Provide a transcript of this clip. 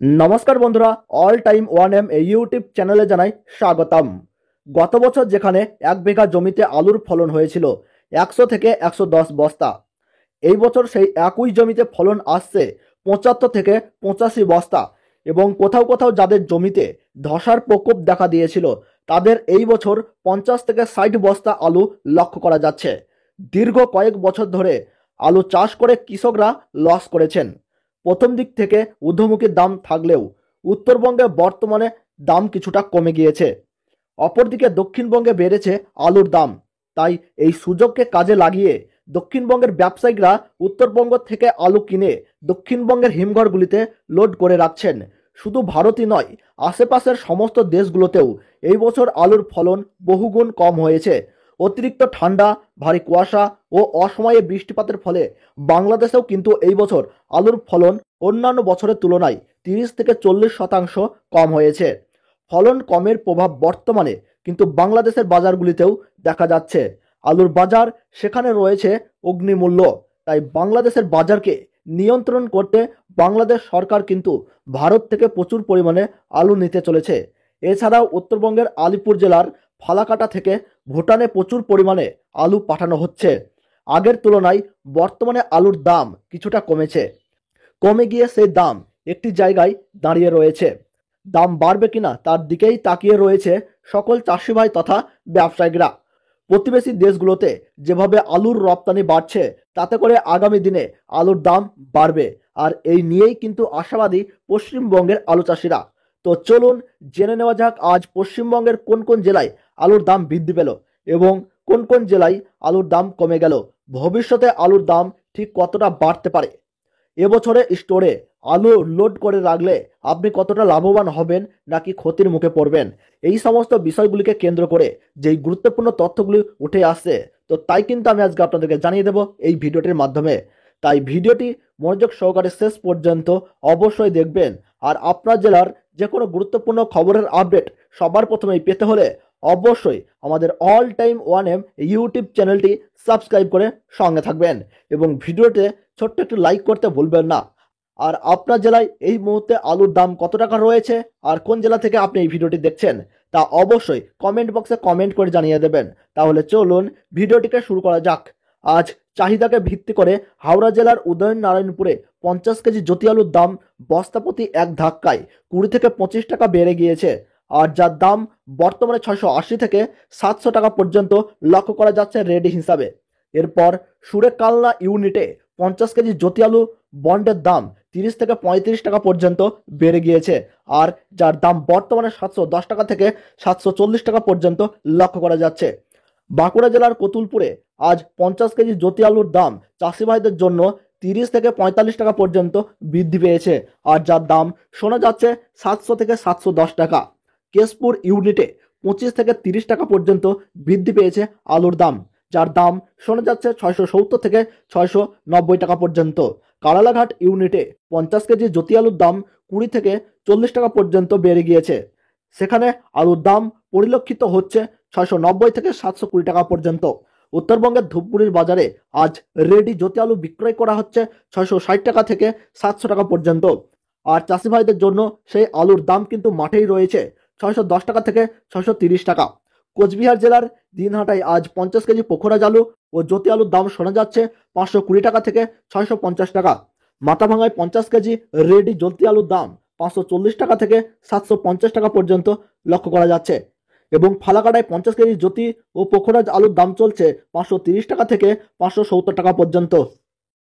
নমস্কার বন্ধুরা, all time one M এই ইউটিউব চ্যানেলে জানাই স্বাগতম। গত বছর যেখানে 1 বিঘা জমিতে আলুর ফলন হয়েছিল 100 থেকে 110 বস্তা, এই বছর সেই একই জমিতে ফলন আসছে 75 থেকে 85 বস্তা। এবং কোথাও কোথাও যাদের জমিতে ধসার প্রকোপ দেখা দিয়েছিল তাদের এই বছর 50 থেকে 60 বস্তা আলু লক্ষ্য করা যাচ্ছে। দীর্ঘ কয়েক বছর ধরে আলু চাষ করে কৃষকরা লস করেছেন। প্রথম দিক থেকে ঊর্ধ্বমুখী দাম থাকলেও উত্তরবঙ্গে বর্তমানে দাম কিছুটা কমে গিয়েছে। অপরদিকে দক্ষিণবঙ্গে বেড়েছে আলুর দাম। তাই এই সুযোগকে কাজে লাগিয়ে দক্ষিণবঙ্গের ব্যবসায়িকরা উত্তরবঙ্গ থেকে আলু কিনে দক্ষিণবঙ্গের হিমঘরগুলিতে লোড করে রাখছেন। শুধু ভারতই নয়, আশেপাশের সমস্ত দেশগুলোতেও এই বছর আলুর ফলন বহুগুণ কম হয়েছে। অতিরিক্ত ঠান্ডা, ভারী কুয়াশা ও অসময়ে বৃষ্টিপাতের ফলে বাংলাদেশেও কিন্তু এই বছর আলুর ফলন অন্যান্য বছরের তুলনায় 30 থেকে 40% কম হয়েছে। ফলন কমের প্রভাব বর্তমানে কিন্তু বাংলাদেশের বাজারগুলিতেও দেখা যাচ্ছে। আলুর বাজার সেখানে রয়েছে অগ্নিমূল্য। তাই বাংলাদেশের বাজারকে নিয়ন্ত্রণ করতে বাংলাদেশ সরকার কিন্তু ভারত থেকে প্রচুর পরিমাণে আলু নিতে চলেছে। এছাড়াও উত্তরবঙ্গের আলিপুর জেলার ফালাকাটা থেকে ভুটানে প্রচুর পরিমাণে আলু পাঠানো হচ্ছে। আগের তুলনায় বর্তমানে আলুর দাম কিছুটা কমে গিয়ে সেই দাম একটি জায়গায় দাঁড়িয়ে রয়েছে। দাম বাড়বে কিনা তার দিকেই তাকিয়ে রয়েছে সকল চাষি ভাই তথা ব্যবসায়িকরা। প্রতিবেশী দেশগুলোতে যেভাবে আলুর রপ্তানি বাড়ছে তাতে করে আগামী দিনে আলুর দাম বাড়বে, আর এই নিয়েই কিন্তু আশাবাদী পশ্চিমবঙ্গের আলু চাষিরা। তো চলুন জেনে নেওয়া যাক আজ পশ্চিমবঙ্গের কোন কোন জেলায় আলুর দাম বৃদ্ধি পেল এবং কোন কোন জেলায় আলুর দাম কমে গেল। ভবিষ্যতে আলুর দাম ঠিক কতটা বাড়তে পারে, এবছরে স্টোরে আলু লোড করে রাখলে আপনি কতটা লাভবান হবেন নাকি ক্ষতির মুখে পড়বেন, এই সমস্ত বিষয়গুলিকে কেন্দ্র করে যেই গুরুত্বপূর্ণ তথ্যগুলি উঠে আসছে, তো তাই কিন্তু আমি আজকে আপনাদেরকে জানিয়ে দেব এই ভিডিওটির মাধ্যমে। তাই ভিডিওটি মনোযোগ সহকারে শেষ পর্যন্ত অবশ্যই দেখবেন। আর আপনার জেলার যে কোনো গুরুত্বপূর্ণ খবরের আপডেট সবার প্রথমেই পেতে হলে অবশ্যই আমাদের all time one M YouTube চ্যানেলটি সাবস্ক্রাইব করে সঙ্গে থাকবেন এবং ভিডিওতে ছোট্ট একটু লাইক করতে ভুলবেন না। আর আপনার জেলায় এই মুহূর্তে আলুর দাম কত টাকা রয়েছে আর কোন জেলা থেকে আপনি এই ভিডিওটি দেখছেন তা অবশ্যই কমেন্ট বক্সে কমেন্ট করে জানিয়ে দেবেন। তাহলে চলুন ভিডিওটিকে শুরু করা যাক। আজ চাহিদাকে ভিত্তি করে হাওড়া জেলার উদয়নারায়ণপুরে 50 কেজি জ্যোতি আলুর দাম বস্তাপ্রতি এক ধাক্কায় 20 থেকে 25 টাকা বেড়ে গিয়েছে, আর যার দাম বর্তমানে 680 থেকে 700 টাকা পর্যন্ত লক্ষ্য করা যাচ্ছে রেডি হিসাবে। এরপর সুরেকালনা ইউনিটে 50 কেজি জ্যোতি আলু বন্ডের দাম 30 থেকে 35 টাকা পর্যন্ত বেড়ে গিয়েছে, আর যার দাম বর্তমানে 710 টাকা থেকে 740 টাকা পর্যন্ত লক্ষ্য করা যাচ্ছে। বাঁকুড়া জেলার কতুলপুরে আজ 50 কেজি জ্যোতি আলুর দাম চাষি ভাইদের জন্য 30 থেকে 45 টাকা পর্যন্ত বৃদ্ধি পেয়েছে, আর যার দাম শোনা যাচ্ছে 700 থেকে 710 টাকা। কেশপুর ইউনিটে 25 থেকে 30 টাকা পর্যন্ত বৃদ্ধি পেয়েছে আলুর দাম, যার দাম শোনা যাচ্ছে 670 থেকে 690 টাকা পর্যন্ত। কারালাঘাট ইউনিটে 50 কেজি জ্যোতি আলুর দাম 20 থেকে 40 টাকা পর্যন্ত বেড়ে গিয়েছে। সেখানে আলুর দাম পরিলক্ষিত হচ্ছে 690 থেকে 720 টাকা পর্যন্ত। উত্তরবঙ্গের ধূপগুড়ির বাজারে আজ রেডি জ্যোতি আলু বিক্রয় করা হচ্ছে 660 টাকা থেকে 700 টাকা পর্যন্ত। আর চাষি ভাইদের জন্য সেই আলুর দাম কিন্তু মাঠেই রয়েছে 610 টাকা থেকে 630 টাকা। কোচবিহার জেলার দিনহাটায় আজ 50 কেজি পোখরাজ আলু ও জ্যোতি আলুর দাম শোনা যাচ্ছে 520 টাকা থেকে 650 টাকা। মাথাভাঙায় 50 কেজি রেডি জ্যোতি আলুর দাম 540 টাকা থেকে 750 টাকা পর্যন্ত লক্ষ্য করা যাচ্ছে। এবং ফালাকাটায় 50 কেজি জ্যোতি ও পোখরাজ আলুর দাম চলছে 530 টাকা থেকে 570 টাকা পর্যন্ত।